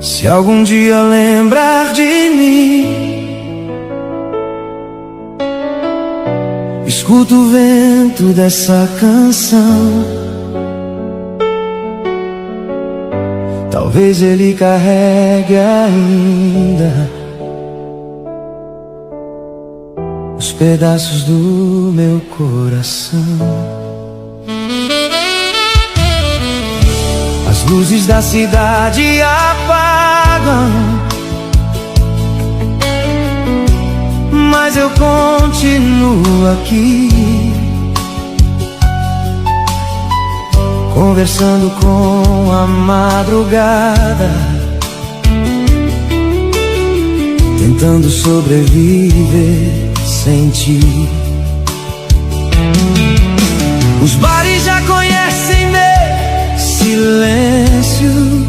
Se algum dia lembrar de mim, escuta o vento dessa canção. Talvez ele carregue ainda os pedaços do meu coração. As luzes da cidade apagam, mas eu continuo aqui, conversando com a madrugada, tentando sobreviver sem ti. Os bares já conhecem meu silêncio,